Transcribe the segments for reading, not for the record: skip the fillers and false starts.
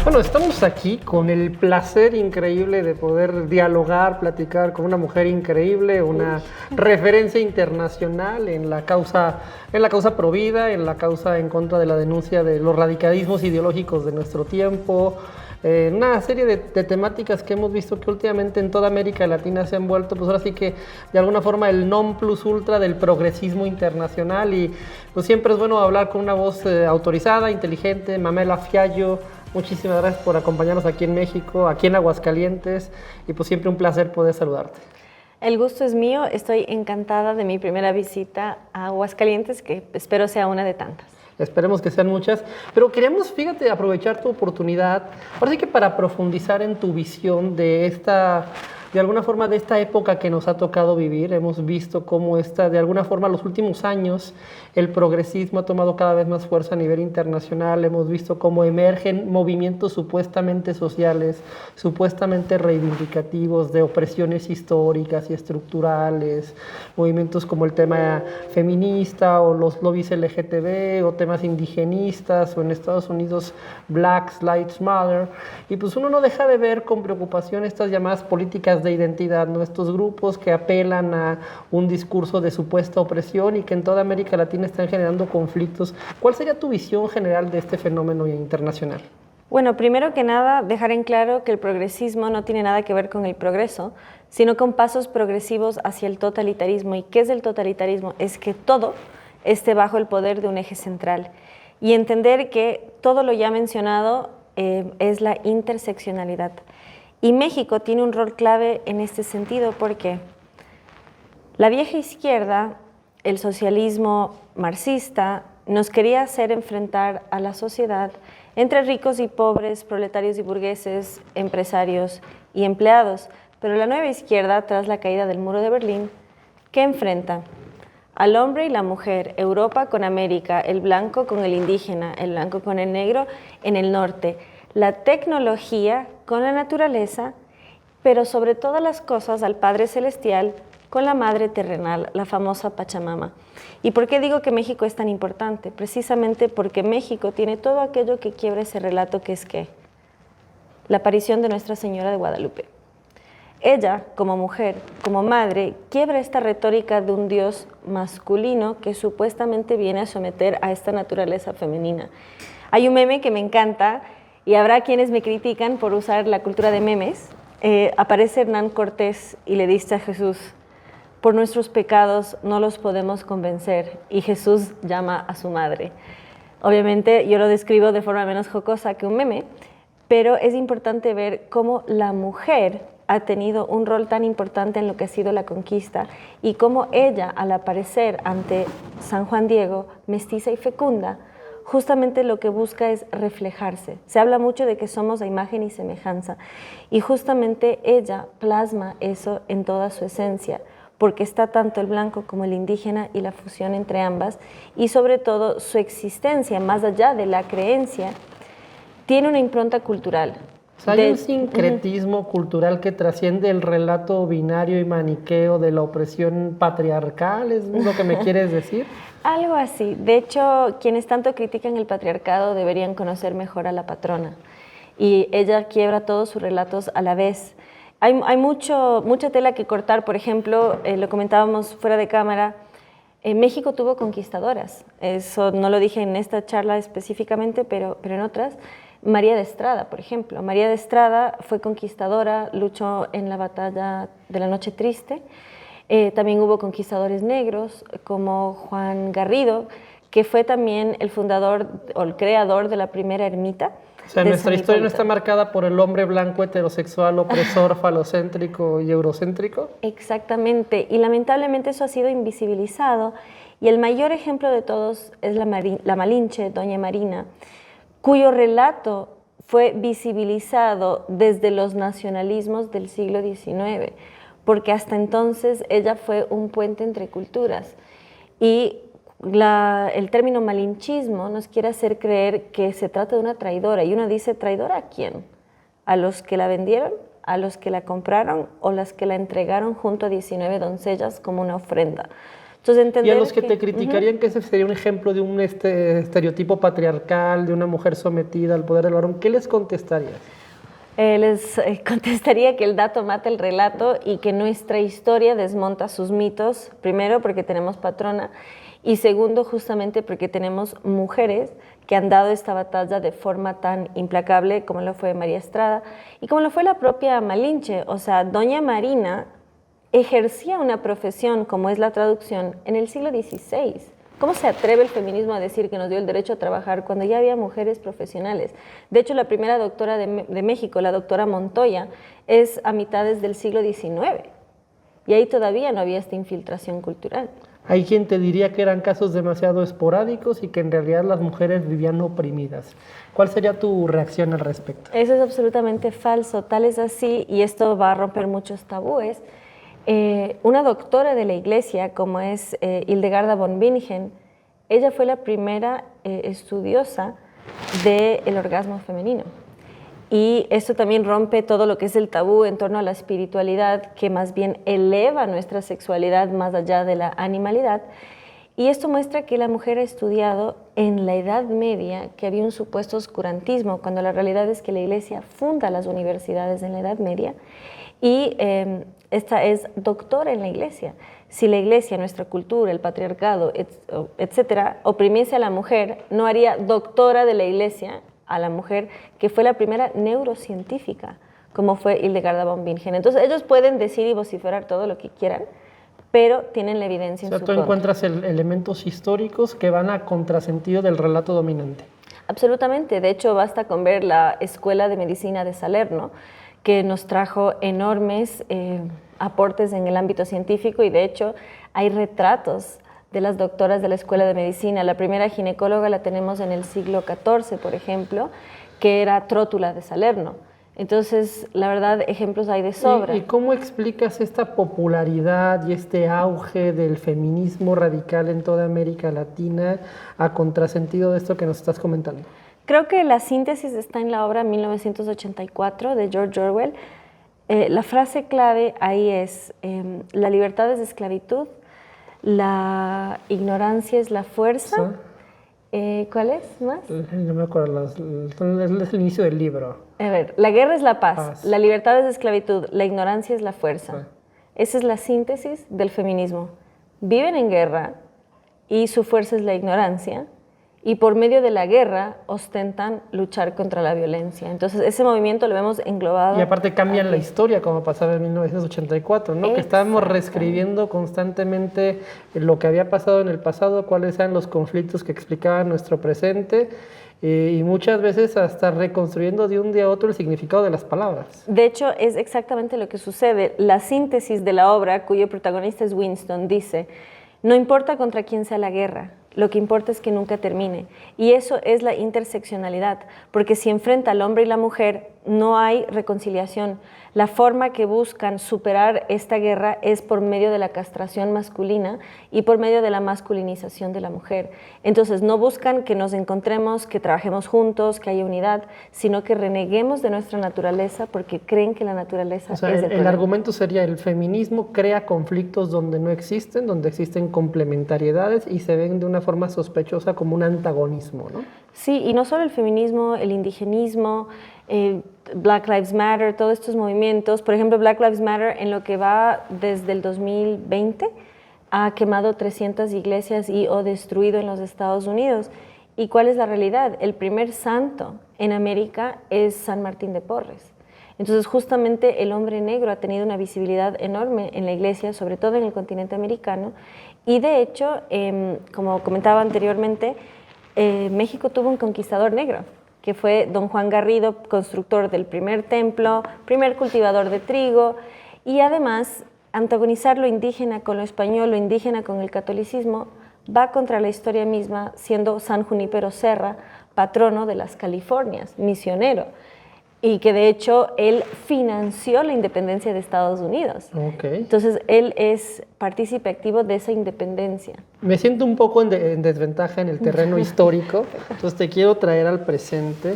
Bueno, estamos aquí con el placer increíble de poder dialogar, platicar con una mujer increíble, una referencia internacional en la causa provida, en la causa en contra de la denuncia de los radicalismos ideológicos de nuestro tiempo. Una serie de temáticas que hemos visto que últimamente en toda América Latina se han vuelto, pues ahora sí que de alguna forma el non plus ultra del progresismo internacional, y pues siempre es bueno hablar con una voz autorizada, inteligente. Mamela Fiallo, muchísimas gracias por acompañarnos aquí en México, aquí en Aguascalientes, y pues siempre un placer poder saludarte. El gusto es mío, estoy encantada de mi primera visita a Aguascalientes, que espero sea una de tantas. Esperemos que sean muchas, pero queremos, fíjate, aprovechar tu oportunidad, ahora sí que para profundizar en tu visión de esta, de alguna forma, de esta época que nos ha tocado vivir. Hemos visto cómo de alguna forma, los últimos años, el progresismo ha tomado cada vez más fuerza a nivel internacional. Hemos visto cómo emergen movimientos supuestamente sociales, supuestamente reivindicativos de opresiones históricas y estructurales, movimientos como el tema feminista o los lobbies LGTB o temas indigenistas, o en Estados Unidos Black Lives Matter, y pues uno no deja de ver con preocupación estas llamadas políticas de identidad, ¿no? Estos grupos que apelan a un discurso de supuesta opresión y que en toda América Latina están generando conflictos. ¿Cuál sería tu visión general de este fenómeno internacional? Bueno, primero que nada, dejar en claro que el progresismo no tiene nada que ver con el progreso, sino con pasos progresivos hacia el totalitarismo. ¿Y qué es el totalitarismo? Es que todo esté bajo el poder de un eje central, y entender que todo lo ya mencionado es la interseccionalidad. Y México tiene un rol clave en este sentido, porque la vieja izquierda, el socialismo marxista, nos quería hacer enfrentar a la sociedad entre ricos y pobres, proletarios y burgueses, empresarios y empleados. Pero la nueva izquierda, tras la caída del muro de Berlín, ¿qué enfrenta? Al hombre y la mujer, Europa con América, el blanco con el indígena, el blanco con el negro en el norte, la tecnología con la naturaleza, pero sobre todas las cosas al Padre Celestial con la Madre Terrenal, la famosa Pachamama. ¿Y por qué digo que México es tan importante? Precisamente porque México tiene todo aquello que quiebra ese relato, que es ¿qué? La aparición de Nuestra Señora de Guadalupe. Ella, como mujer, como madre, quiebra esta retórica de un Dios masculino que supuestamente viene a someter a esta naturaleza femenina. Hay un meme que me encanta, y habrá quienes me critican por usar la cultura de memes. Aparece Hernán Cortés y le dice a Jesús: por nuestros pecados no los podemos convencer, y Jesús llama a su madre. Obviamente yo lo describo de forma menos jocosa que un meme, pero es importante ver cómo la mujer ha tenido un rol tan importante en lo que ha sido la conquista, y cómo ella, al aparecer ante San Juan Diego, mestiza y fecunda, justamente lo que busca es reflejarse. Se habla mucho de que somos a imagen y semejanza, y justamente ella plasma eso en toda su esencia, porque está tanto el blanco como el indígena y la fusión entre ambas, y sobre todo su existencia, más allá de la creencia, tiene una impronta cultural. O sea, hay un sincretismo cultural que trasciende el relato binario y maniqueo de la opresión patriarcal, ¿es lo que me quieres decir? Algo así. De hecho, quienes tanto critican el patriarcado deberían conocer mejor a la patrona, y ella quiebra todos sus relatos a la vez. Hay mucha tela que cortar. Por ejemplo, lo comentábamos fuera de cámara, México tuvo conquistadoras. Eso no lo dije en esta charla específicamente, pero en otras. María de Estrada, por ejemplo. María de Estrada fue conquistadora, luchó en la batalla de la Noche Triste. También hubo conquistadores negros como Juan Garrido, que fue también el fundador o el creador de la primera ermita. O sea, nuestra historia no está marcada por el hombre blanco heterosexual, opresor, falocéntrico y eurocéntrico. Exactamente, y lamentablemente eso ha sido invisibilizado, y el mayor ejemplo de todos es la Malinche, doña Marina, cuyo relato fue visibilizado desde los nacionalismos del siglo XIX, porque hasta entonces ella fue un puente entre culturas. Y el término malinchismo nos quiere hacer creer que se trata de una traidora, y uno dice: ¿traidora a quién? ¿A los que la vendieron? ¿A los que la compraron? ¿O las que la entregaron junto a 19 doncellas como una ofrenda? Entonces, Y entender a los que te Ujú. criticarían que ese sería un ejemplo de un estereotipo patriarcal, de una mujer sometida al poder del varón, ¿qué les contestarías? Les contestaría que el dato mata el relato y que nuestra historia desmonta sus mitos, primero porque tenemos patrona y segundo justamente porque tenemos mujeres que han dado esta batalla de forma tan implacable como lo fue María Estrada y como lo fue la propia Malinche. O sea, doña Marina ejercía una profesión como es la traducción en el siglo XVI. ¿Cómo se atreve el feminismo a decir que nos dio el derecho a trabajar cuando ya había mujeres profesionales? De hecho, la primera doctora de México, la doctora Montoya, es a mitades del siglo XIX. Y ahí todavía no había esta infiltración cultural. Hay quien te diría que eran casos demasiado esporádicos y que en realidad las mujeres vivían oprimidas. ¿Cuál sería tu reacción al respecto? Eso es absolutamente falso, tal es así, y esto va a romper muchos tabúes. Una doctora de la iglesia, como es Hildegarda von Bingen, ella fue la primera estudiosa del orgasmo femenino. Y esto también rompe todo lo que es el tabú en torno a la espiritualidad, que más bien eleva nuestra sexualidad más allá de la animalidad. Y esto muestra que la mujer ha estudiado en la Edad Media que había un supuesto oscurantismo, cuando la realidad es que la iglesia funda las universidades en la Edad Media y esta es doctora en la iglesia. Si la iglesia, nuestra cultura, el patriarcado, etcétera, oprimiese a la mujer, no haría doctora de la iglesia a la mujer, que fue la primera neurocientífica, como fue Hildegarda von Bingen. Entonces ellos pueden decir y vociferar todo lo que quieran, pero tienen la evidencia en su Tú contra. encuentras elementos históricos que van a contrasentido del relato dominante. Absolutamente. De hecho, basta con ver la Escuela de Medicina de Salerno, que nos trajo enormes aportes en el ámbito científico y de hecho hay retratos de las doctoras de la Escuela de Medicina. La primera ginecóloga la tenemos en el siglo XIV, por ejemplo, que era Trótula de Salerno. Entonces, la verdad, ejemplos hay de sobra. ¿Y cómo explicas esta popularidad y este auge del feminismo radical en toda América Latina a contrasentido de esto que nos estás comentando? Creo que la síntesis está en la obra 1984 de George Orwell. La frase clave ahí es, la libertad es esclavitud, la ignorancia es la fuerza. ¿Cuál es más? No me acuerdo, es el inicio del libro. A ver, la guerra es la paz, la libertad es esclavitud, la ignorancia es la fuerza. Esa es la síntesis del feminismo. Viven en guerra y su fuerza es la ignorancia y por medio de la guerra ostentan luchar contra la violencia. Entonces ese movimiento lo vemos englobado. Y aparte cambian la historia como pasaba en 1984, ¿no? Que estábamos reescribiendo constantemente lo que había pasado en el pasado, cuáles eran los conflictos que explicaban nuestro presente y muchas veces hasta reconstruyendo de un día a otro el significado de las palabras. De hecho, es exactamente lo que sucede. La síntesis de la obra, cuyo protagonista es Winston, dice: no importa contra quién sea la guerra, lo que importa es que nunca termine. Y eso es la interseccionalidad, porque si enfrenta al hombre y la mujer, no hay reconciliación. La forma que buscan superar esta guerra es por medio de la castración masculina y por medio de la masculinización de la mujer. Entonces no buscan que nos encontremos, que trabajemos juntos, que haya unidad, sino que reneguemos de nuestra naturaleza porque creen que la naturaleza es el argumento sería: el feminismo crea conflictos donde no existen, donde existen complementariedades y se ven de una forma sospechosa como un antagonismo, ¿no? Sí, y no solo el feminismo, el indigenismo, Black Lives Matter, todos estos movimientos. Por ejemplo, Black Lives Matter, en lo que va desde el 2020, ha quemado 300 iglesias y o destruido en los Estados Unidos. ¿Y cuál es la realidad? El primer santo en América es San Martín de Porres. Entonces, justamente el hombre negro ha tenido una visibilidad enorme en la iglesia, sobre todo en el continente americano. Y de hecho, como comentaba anteriormente, México tuvo un conquistador negro, que fue don Juan Garrido, constructor del primer templo, primer cultivador de trigo, y además antagonizar lo indígena con lo español, lo indígena con el catolicismo, va contra la historia misma, siendo San Junípero Serra patrono de las Californias, misionero. y que de hecho él financió la independencia de Estados Unidos. Okay. Entonces él es partícipe activo de esa independencia. Me siento un poco en desventaja en el terreno histórico, entonces te quiero traer al presente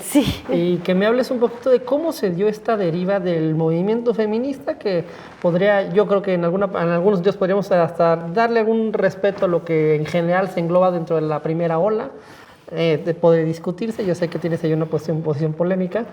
y que me hables un poquito de cómo se dio esta deriva del movimiento feminista que podría, yo creo que en algunos sitios podríamos hasta darle algún respeto a lo que en general se engloba dentro de la primera ola. De poder discutirse, yo sé que tienes ahí una posición polémica,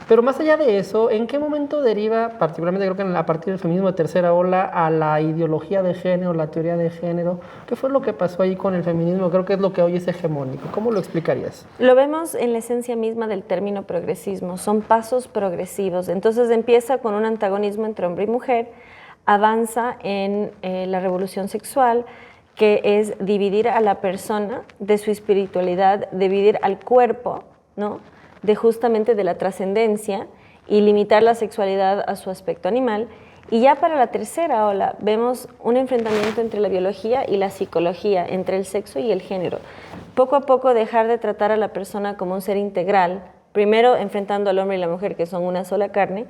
pero más allá de eso, ¿en qué momento deriva, particularmente creo que a partir del feminismo de tercera ola, a la ideología de género, la teoría de género? ¿Qué fue lo que pasó ahí con el feminismo? Creo que es lo que hoy es hegemónico. ¿Cómo lo explicarías? Lo vemos en la esencia misma del término progresismo, son pasos progresivos. Entonces empieza con un antagonismo entre hombre y mujer, avanza en la revolución sexual, que es dividir a la persona de su espiritualidad, dividir al cuerpo, ¿no?, de justamente de la trascendencia y limitar la sexualidad a su aspecto animal. Y ya para la tercera ola vemos un enfrentamiento entre la biología y la psicología, entre el sexo y el género. Poco a poco dejar de tratar a la persona como un ser integral, primero enfrentando al hombre y la mujer que son una sola carne,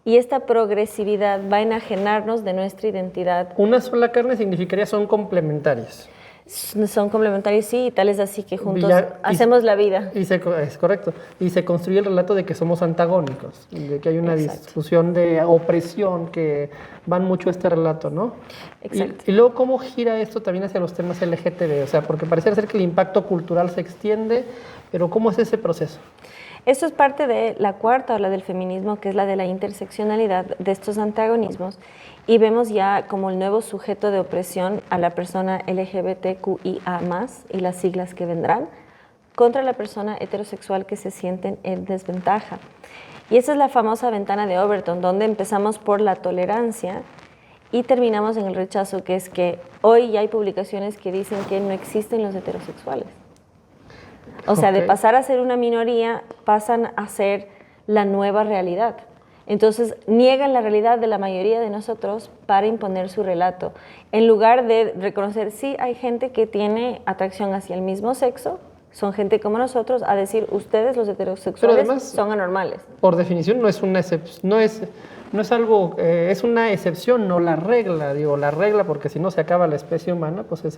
y esta progresividad va a enajenarnos de nuestra identidad. Una sola carne significaría son complementarias. Son complementarios, sí, y tal es así que juntos hacemos la vida. Es correcto. Y se construye el relato de que somos antagónicos, de que hay una discusión de opresión que van mucho este relato, ¿no? Exacto. Y luego, ¿cómo gira esto también hacia los temas LGTB? O sea, porque parece ser que el impacto cultural se extiende, pero ¿cómo es ese proceso? Esto es parte de la cuarta ola del feminismo, que es la de la interseccionalidad de estos antagonismos, y vemos ya como el nuevo sujeto de opresión a la persona LGBTQIA+, y las siglas que vendrán, contra la persona heterosexual que se sienten en desventaja. Y esa es la famosa ventana de Overton, donde empezamos por la tolerancia y terminamos en el rechazo, que es que hoy ya hay publicaciones que dicen que no existen los heterosexuales. O sea, de pasar a ser una minoría, pasan a ser la nueva realidad. Entonces, niegan la realidad de la mayoría de nosotros para imponer su relato. En lugar de reconocer, sí, hay gente que tiene atracción hacia el mismo sexo, son gente como nosotros, a decir, ustedes los heterosexuales además, son anormales. Por definición no es una excepción, no es algo, es una excepción, no la regla. Digo, la regla, porque si no se acaba la especie humana, pues es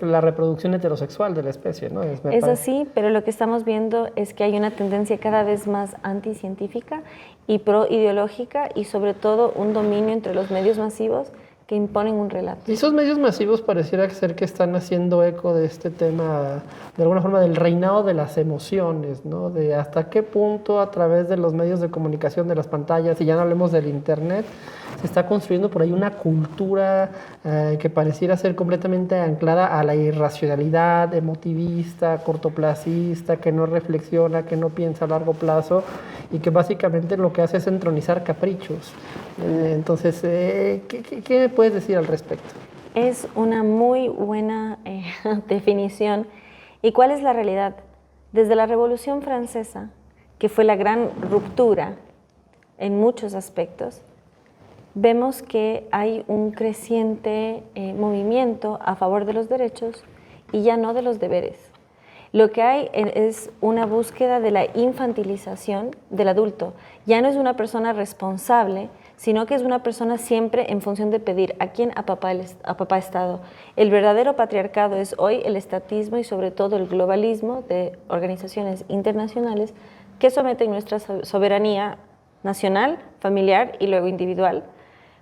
la reproducción heterosexual de la especie, ¿no? Es así, pero lo que estamos viendo es que hay una tendencia cada vez más anticientífica y pro-ideológica y sobre todo un dominio entre los medios masivos que imponen un relato. Y esos medios masivos pareciera ser que están haciendo eco de este tema, de alguna forma, del reinado de las emociones, ¿no? De hasta qué punto a través de los medios de comunicación, de las pantallas, y ya no hablemos del internet, se está construyendo por ahí una cultura que pareciera ser completamente anclada a la irracionalidad, emotivista, cortoplacista, que no reflexiona, que no piensa a largo plazo y que básicamente lo que hace es entronizar caprichos. Entonces, ¿qué puedes decir al respecto? Es una muy buena definición. ¿Y cuál es la realidad? Desde la Revolución Francesa, que fue la gran ruptura en muchos aspectos, vemos que hay un creciente movimiento a favor de los derechos y ya no de los deberes. Lo que hay es una búsqueda de la infantilización del adulto. Ya no es una persona responsable, sino que es una persona siempre en función de pedir a quién, a papá Estado. El verdadero patriarcado es hoy el estatismo y sobre todo el globalismo de organizaciones internacionales que someten nuestra soberanía nacional, familiar y luego individual.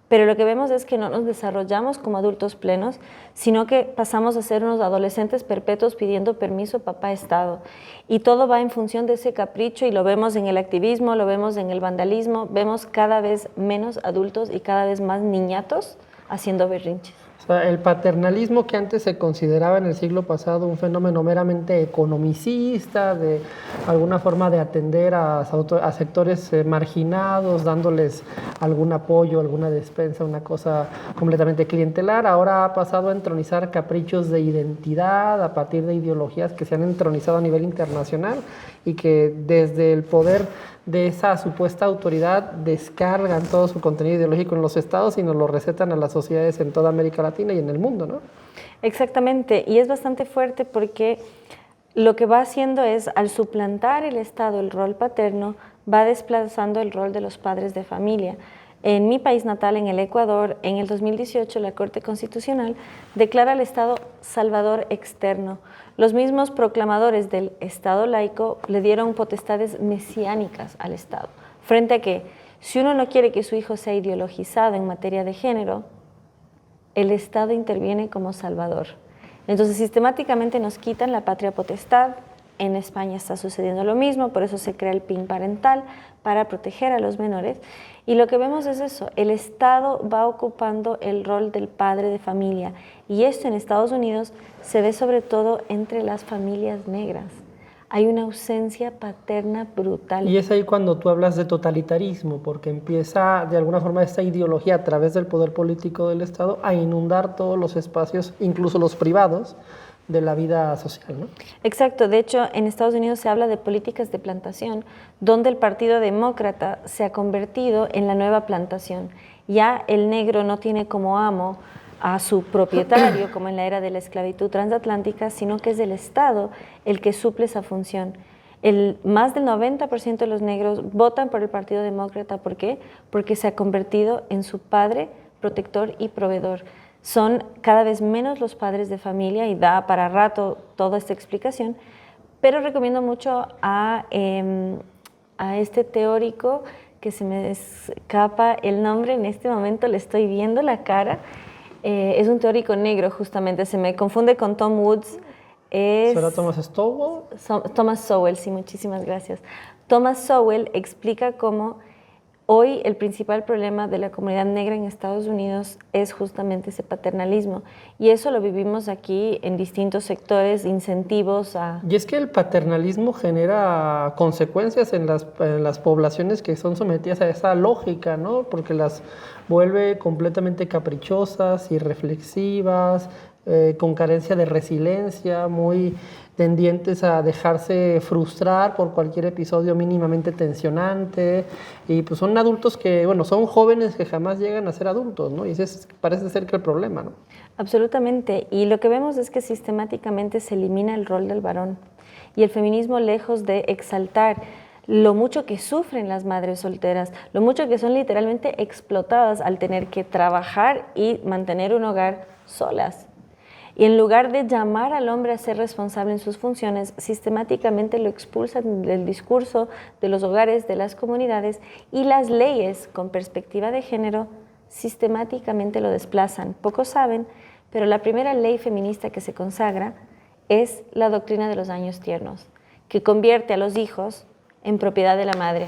Pero lo que vemos es que no nos desarrollamos como adultos plenos, sino que pasamos a ser unos adolescentes perpetuos pidiendo permiso papá Estado. Y todo va en función de ese capricho y lo vemos en el activismo, lo vemos en el vandalismo, vemos cada vez menos adultos y cada vez más niñatos haciendo berrinches. O sea, el paternalismo que antes se consideraba en el siglo pasado un fenómeno meramente economicista, de alguna forma de atender a sectores marginados, dándoles algún apoyo, alguna despensa, una cosa completamente clientelar, ahora ha pasado a entronizar caprichos de identidad a partir de ideologías que se han entronizado a nivel internacional y que desde el poder de esa supuesta autoridad descargan todo su contenido ideológico en los estados y nos lo recetan a las sociedades en toda América Latina y en el mundo, ¿no? Exactamente, y es bastante fuerte porque lo que va haciendo es, al suplantar el Estado el rol paterno, va desplazando el rol de los padres de familia. En mi país natal, en el Ecuador, en el 2018, la Corte Constitucional declara al Estado salvador externo. Los mismos proclamadores del Estado laico le dieron potestades mesiánicas al Estado, frente a que, si uno no quiere que su hijo sea ideologizado en materia de género, el Estado interviene como salvador. Entonces, sistemáticamente nos quitan la patria potestad. En España está sucediendo lo mismo, por eso se crea el PIN parental, para proteger a los menores. Y lo que vemos es eso, el Estado va ocupando el rol del padre de familia. Y esto en Estados Unidos se ve sobre todo entre las familias negras. Hay una ausencia paterna brutal. Y es ahí cuando tú hablas de totalitarismo, porque empieza de alguna forma esta ideología a través del poder político del Estado a inundar todos los espacios, incluso los privados, de la vida social, ¿no? Exacto. De hecho, en Estados Unidos se habla de políticas de plantación, donde el Partido Demócrata se ha convertido en la nueva plantación. Ya el negro no tiene como amo a su propietario, como en la era de la esclavitud transatlántica, sino que es el Estado el que suple esa función. Más del 90% de los negros votan por el Partido Demócrata. ¿Por qué? Porque se ha convertido en su padre protector y proveedor. Son cada vez menos los padres de familia y da para rato toda esta explicación, pero recomiendo mucho a este teórico que se me escapa el nombre, en este momento le estoy viendo la cara, es un teórico negro justamente, se me confunde con Tom Woods. ¿Será Thomas Sowell? Thomas Sowell, sí, muchísimas gracias. Thomas Sowell explica cómo hoy el principal problema de la comunidad negra en Estados Unidos es justamente ese paternalismo, y eso lo vivimos aquí en distintos sectores, incentivos a... Y es que el paternalismo genera consecuencias en las poblaciones que son sometidas a esa lógica, ¿no? Porque las vuelve completamente caprichosas, irreflexivas, con carencia de resiliencia, muy tendientes a dejarse frustrar por cualquier episodio mínimamente tensionante, y pues son adultos que, bueno, son jóvenes que jamás llegan a ser adultos, ¿no? Y ese parece ser que el problema, ¿no? Absolutamente, y lo que vemos es que sistemáticamente se elimina el rol del varón, y el feminismo, lejos de exaltar lo mucho que sufren las madres solteras, lo mucho que son literalmente explotadas al tener que trabajar y mantener un hogar solas. Y en lugar de llamar al hombre a ser responsable en sus funciones, sistemáticamente lo expulsan del discurso, de los hogares, de las comunidades, y las leyes con perspectiva de género sistemáticamente lo desplazan. Pocos saben, pero la primera ley feminista que se consagra es la doctrina de los años tiernos, que convierte a los hijos en propiedad de la madre,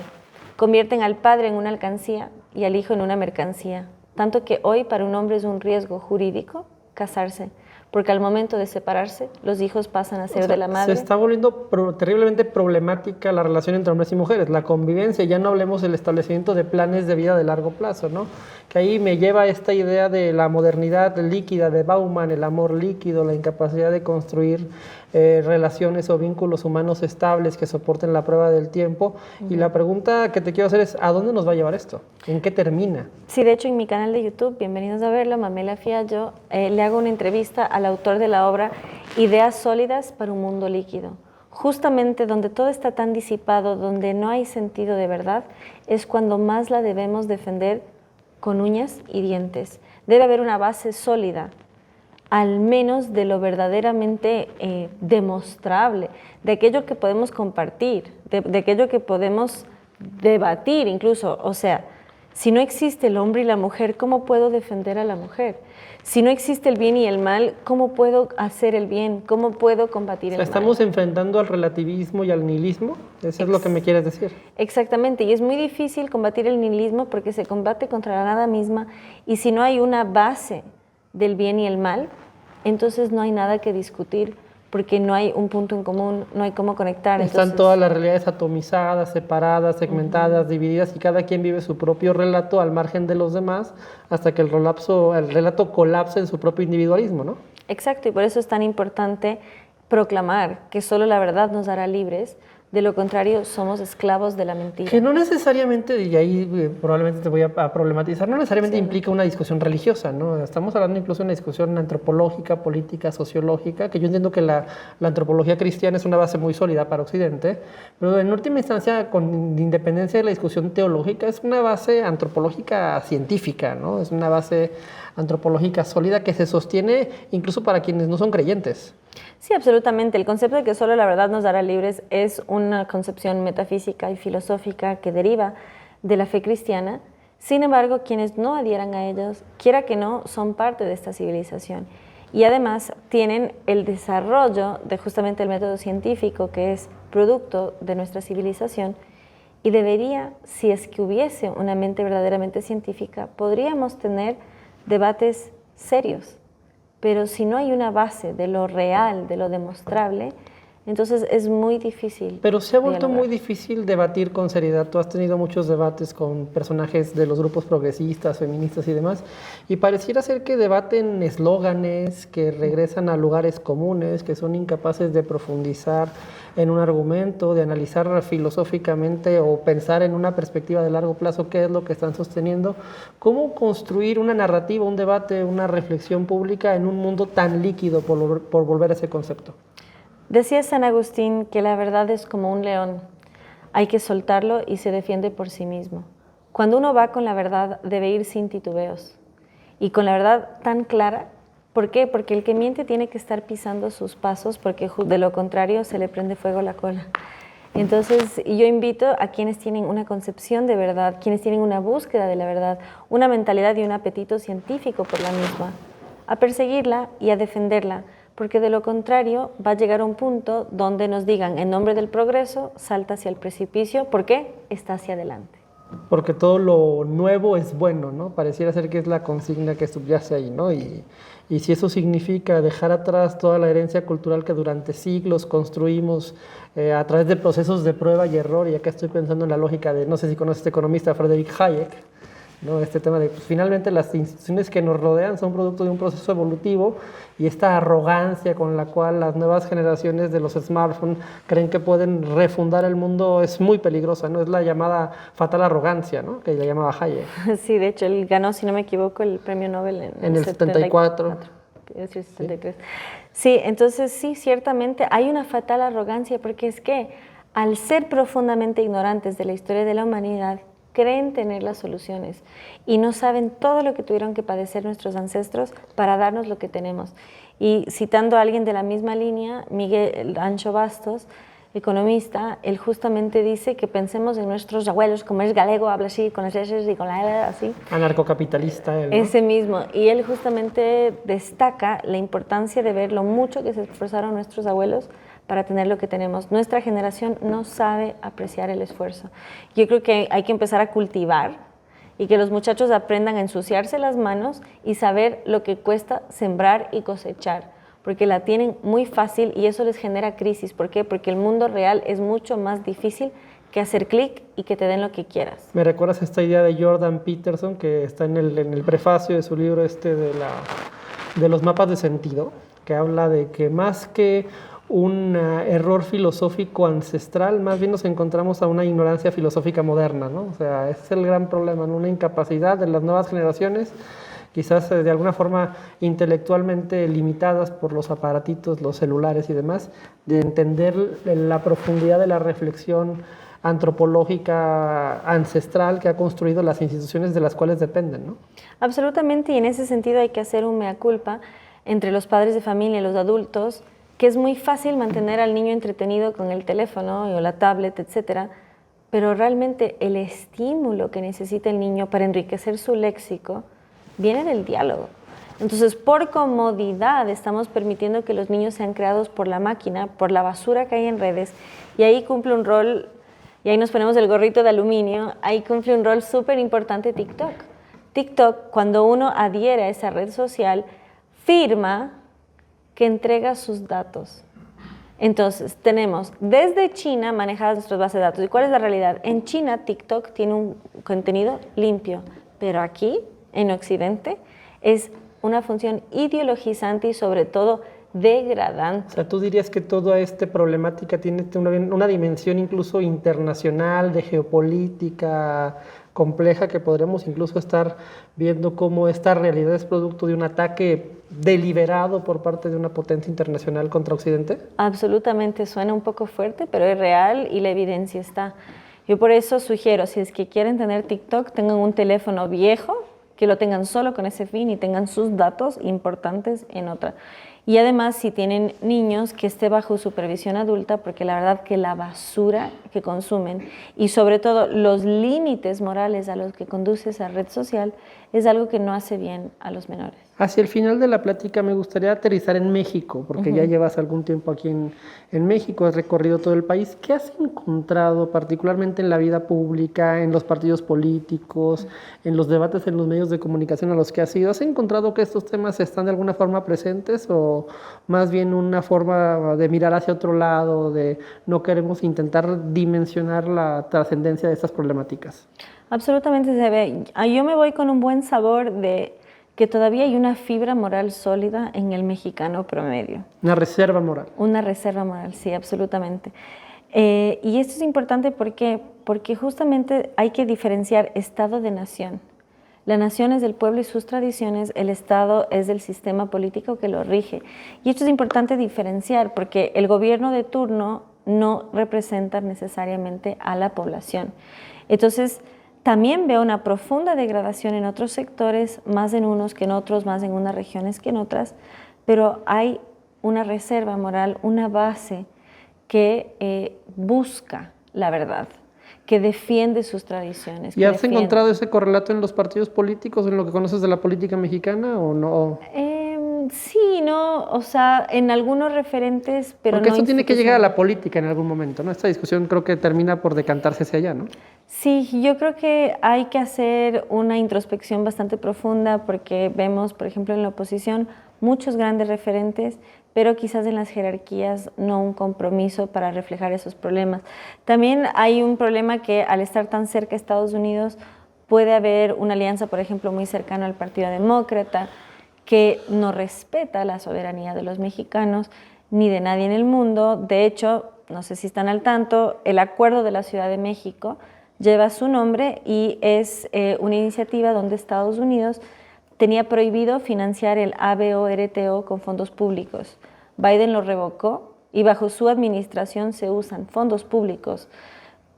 convierten al padre en una alcancía y al hijo en una mercancía, tanto que hoy para un hombre es un riesgo jurídico casarse, porque al momento de separarse, los hijos pasan a ser de la madre. Se está volviendo terriblemente problemática la relación entre hombres y mujeres, la convivencia, ya no hablemos del establecimiento de planes de vida de largo plazo, ¿no? Que ahí me lleva a esta idea de la modernidad líquida de Bauman, el amor líquido, la incapacidad de construir relaciones o vínculos humanos estables que soporten la prueba del tiempo. Y la pregunta que te quiero hacer es, ¿a dónde nos va a llevar esto? ¿En qué termina? Sí, de hecho en mi canal de YouTube, bienvenidos a verlo, Mamela Fiallo, le hago una entrevista al autor de la obra Ideas sólidas para un mundo líquido. Justamente donde todo está tan disipado, donde no hay sentido de verdad, es cuando más la debemos defender con uñas y dientes. Debe haber una base sólida, al menos de lo verdaderamente demostrable, de aquello que podemos compartir, de aquello que podemos debatir incluso. O sea, si no existe el hombre y la mujer, ¿cómo puedo defender a la mujer? Si no existe el bien y el mal, ¿cómo puedo hacer el bien? ¿Cómo puedo combatir el mal? ¿Estamos enfrentando al relativismo y al nihilismo? ¿Eso es lo que me quieres decir? Exactamente, y es muy difícil combatir el nihilismo porque se combate contra la nada misma, y si no hay una base del bien y el mal, entonces no hay nada que discutir, porque no hay un punto en común, no hay cómo conectar. Están todas las realidades atomizadas, separadas, segmentadas, divididas, y cada quien vive su propio relato al margen de los demás, hasta que el relato colapsa en su propio individualismo, ¿no? Exacto, y por eso es tan importante proclamar que solo la verdad nos hará libres, De lo contrario, somos esclavos de la mentira. Que no necesariamente, y ahí probablemente te voy a problematizar, no necesariamente implica una discusión religiosa, ¿no? Estamos hablando incluso de una discusión antropológica, política, sociológica, que yo entiendo que la antropología cristiana es una base muy sólida para Occidente, pero en última instancia, con independencia de la discusión teológica, es una base antropológica científica, ¿no? Es una base antropológica sólida que se sostiene incluso para quienes no son creyentes. Sí, absolutamente. El concepto de que solo la verdad nos hará libres es una concepción metafísica y filosófica que deriva de la fe cristiana. Sin embargo, quienes no adhieran a ellos, quiera que no, son parte de esta civilización. Y además tienen el desarrollo de justamente el método científico que es producto de nuestra civilización. Y debería, si es que hubiese una mente verdaderamente científica, podríamos tener debates serios. Pero si no hay una base de lo real, de lo demostrable, entonces es muy difícil. Pero se ha vuelto dialogar. muy difícil debatir con seriedad. Tú has tenido muchos debates con personajes de los grupos progresistas, feministas y demás, y pareciera ser que debaten eslóganes, que regresan a lugares comunes, que son incapaces de profundizar en un argumento, de analizar filosóficamente o pensar en una perspectiva de largo plazo qué es lo que están sosteniendo. ¿Cómo construir una narrativa, un debate, una reflexión pública en un mundo tan líquido, por volver a ese concepto? Decía San Agustín que la verdad es como un león, hay que soltarlo y se defiende por sí mismo. Cuando uno va con la verdad debe ir sin titubeos y con la verdad tan clara. ¿Por qué? Porque el que miente tiene que estar pisando sus pasos porque de lo contrario se le prende fuego la cola. Entonces yo invito a quienes tienen una concepción de verdad, quienes tienen una búsqueda de la verdad, una mentalidad y un apetito científico por la misma, a perseguirla y a defenderla. Porque de lo contrario va a llegar un punto donde nos digan, en nombre del progreso, salta hacia el precipicio. ¿Por qué? Está hacia adelante. Porque todo lo nuevo es bueno, ¿no? Pareciera ser que es la consigna que subyace ahí, ¿no? Y si eso significa dejar atrás toda la herencia cultural que durante siglos construimos a través de procesos de prueba y error, y acá estoy pensando en la lógica de, no sé si conoces a este economista, Friedrich Hayek, ¿no? Este tema de, pues, finalmente las instituciones que nos rodean son producto de un proceso evolutivo y esta arrogancia con la cual las nuevas generaciones de los smartphones creen que pueden refundar el mundo es muy peligrosa, ¿no? Es la llamada fatal arrogancia, ¿no? Que le llamaba Hayek. Sí, de hecho, él ganó, si no me equivoco, el premio Nobel en el 74. Es decir, 73. Sí, entonces sí, ciertamente hay una fatal arrogancia porque es que al ser profundamente ignorantes de la historia de la humanidad, creen tener las soluciones y no saben todo lo que tuvieron que padecer nuestros ancestros para darnos lo que tenemos. Y citando a alguien de la misma línea, Miguel Ancho Bastos, economista, él justamente dice que pensemos en nuestros abuelos, como es galego, habla así, con las S y con la L, así. Anarcocapitalista, él, ¿no? Ese mismo. Y él justamente destaca la importancia de ver lo mucho que se esforzaron nuestros abuelos para tener lo que tenemos. Nuestra generación no sabe apreciar el esfuerzo. Yo creo que hay que empezar a cultivar y que los muchachos aprendan a ensuciarse las manos y saber lo que cuesta sembrar y cosechar, porque la tienen muy fácil y eso les genera crisis. ¿Por qué? Porque el mundo real es mucho más difícil que hacer clic y que te den lo que quieras. Me recuerdas esta idea de Jordan Peterson que está en el prefacio de su libro de los mapas de sentido, que habla de que más que un error filosófico ancestral, más bien nos encontramos a una ignorancia filosófica moderna, ¿no? O sea, ese es el gran problema, ¿no? Una incapacidad de las nuevas generaciones, quizás de alguna forma intelectualmente limitadas por los aparatitos, los celulares y demás, de entender la profundidad de la reflexión antropológica ancestral que ha construido las instituciones de las cuales dependen, ¿no? Absolutamente, y en ese sentido hay que hacer un mea culpa entre los padres de familia y los adultos, que es muy fácil mantener al niño entretenido con el teléfono o la tablet, etcétera, pero realmente el estímulo que necesita el niño para enriquecer su léxico viene del diálogo. Entonces, por comodidad estamos permitiendo que los niños sean creados por la máquina, por la basura que hay en redes, y ahí cumple un rol, y ahí nos ponemos el gorrito de aluminio, ahí cumple un rol súper importante TikTok. TikTok, cuando uno adhiere a esa red social, firma que entrega sus datos. Entonces, tenemos desde China manejadas nuestras bases de datos. ¿Y cuál es la realidad? En China, TikTok tiene un contenido limpio, pero aquí, en Occidente, es una función ideologizante y sobre todo degradante. O sea, ¿tú dirías que toda esta problemática tiene una dimensión incluso internacional, de geopolítica compleja, que podremos incluso estar viendo cómo esta realidad es producto de un ataque deliberado por parte de una potencia internacional contra Occidente? Absolutamente, suena un poco fuerte, pero es real y la evidencia está. Yo por eso sugiero, si es que quieren tener TikTok, tengan un teléfono viejo, que lo tengan solo con ese fin y tengan sus datos importantes en otra. Y además, si tienen niños, que esté bajo supervisión adulta, porque la verdad que la basura que consumen y sobre todo los límites morales a los que conduce esa red social es algo que no hace bien a los menores. Hacia el final de la plática me gustaría aterrizar en México, porque ya llevas algún tiempo aquí en México, has recorrido todo el país. ¿Qué has encontrado particularmente en la vida pública, en los partidos políticos, en los debates en los medios de comunicación a los que has ido? ¿Has encontrado que estos temas están de alguna forma presentes o más bien una forma de mirar hacia otro lado, de no queremos intentar dimensionar la trascendencia de estas problemáticas? Absolutamente se ve. Yo me voy con un buen sabor de que todavía hay una fibra moral sólida en el mexicano promedio. Una reserva moral. Una reserva moral, sí, absolutamente. Y esto es importante porque justamente hay que diferenciar Estado de nación. La nación es del pueblo y sus tradiciones, el Estado es del sistema político que lo rige. Y esto es importante diferenciar porque el gobierno de turno no representa necesariamente a la población. Entonces, también veo una profunda degradación en otros sectores, más en unos que en otros, más en unas regiones que en otras, pero hay una reserva moral, una base que busca la verdad, que defiende sus tradiciones. ¿Y has encontrado ese correlato en los partidos políticos, en lo que conoces de la política mexicana o no? Sí, no, o sea, en algunos referentes, pero porque no esto tiene que llegar a la política en algún momento, ¿no? Esta discusión creo que termina por decantarse hacia allá, ¿no? Sí, yo creo que hay que hacer una introspección bastante profunda porque vemos, por ejemplo, en la oposición muchos grandes referentes, pero quizás en las jerarquías no un compromiso para reflejar esos problemas. También hay un problema que al estar tan cerca de Estados Unidos puede haber una alianza, por ejemplo, muy cercana al Partido Demócrata, que no respeta la soberanía de los mexicanos ni de nadie en el mundo. De hecho, no sé si están al tanto, el Acuerdo de la Ciudad de México lleva su nombre y es una iniciativa donde Estados Unidos tenía prohibido financiar el ABO-RTO con fondos públicos. Biden lo revocó y bajo su administración se usan fondos públicos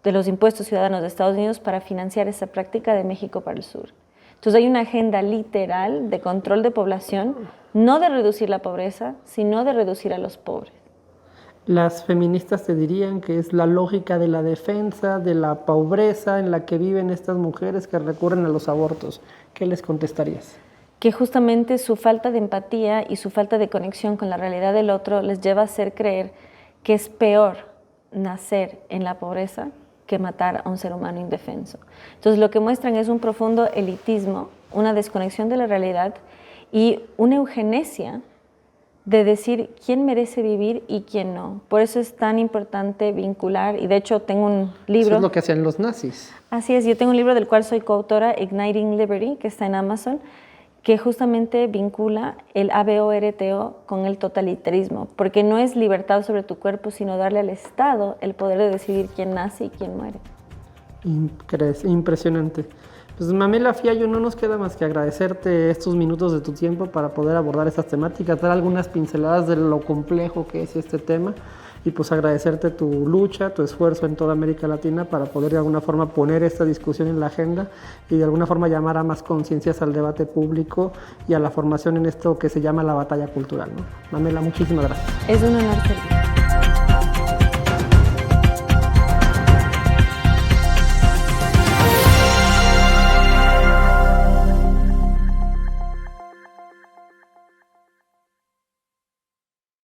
de los impuestos ciudadanos de Estados Unidos para financiar esa práctica de México para el sur. Entonces hay una agenda literal de control de población, no de reducir la pobreza, sino de reducir a los pobres. Las feministas te dirían que es la lógica de la defensa de la pobreza en la que viven estas mujeres que recurren a los abortos. ¿Qué les contestarías? Que justamente su falta de empatía y su falta de conexión con la realidad del otro les lleva a hacer creer que es peor nacer en la pobreza que matar a un ser humano indefenso. Entonces lo que muestran es un profundo elitismo, una desconexión de la realidad y una eugenesia de decir quién merece vivir y quién no. Por eso es tan importante vincular, y de hecho tengo un libro... Eso es lo que hacían los nazis. Así es, yo tengo un libro del cual soy coautora, Igniting Liberty, que está en Amazon, que justamente vincula el ABO-RTO con el totalitarismo, porque no es libertad sobre tu cuerpo, sino darle al Estado el poder de decidir quién nace y quién muere. Impresionante. Pues Mamela Fiallo, no nos queda más que agradecerte estos minutos de tu tiempo para poder abordar estas temáticas, dar algunas pinceladas de lo complejo que es este tema y pues agradecerte tu lucha, tu esfuerzo en toda América Latina para poder de alguna forma poner esta discusión en la agenda y de alguna forma llamar a más conciencias al debate público y a la formación en esto que se llama la batalla cultural, ¿no? Mamela, muchísimas gracias. Es un honor servir.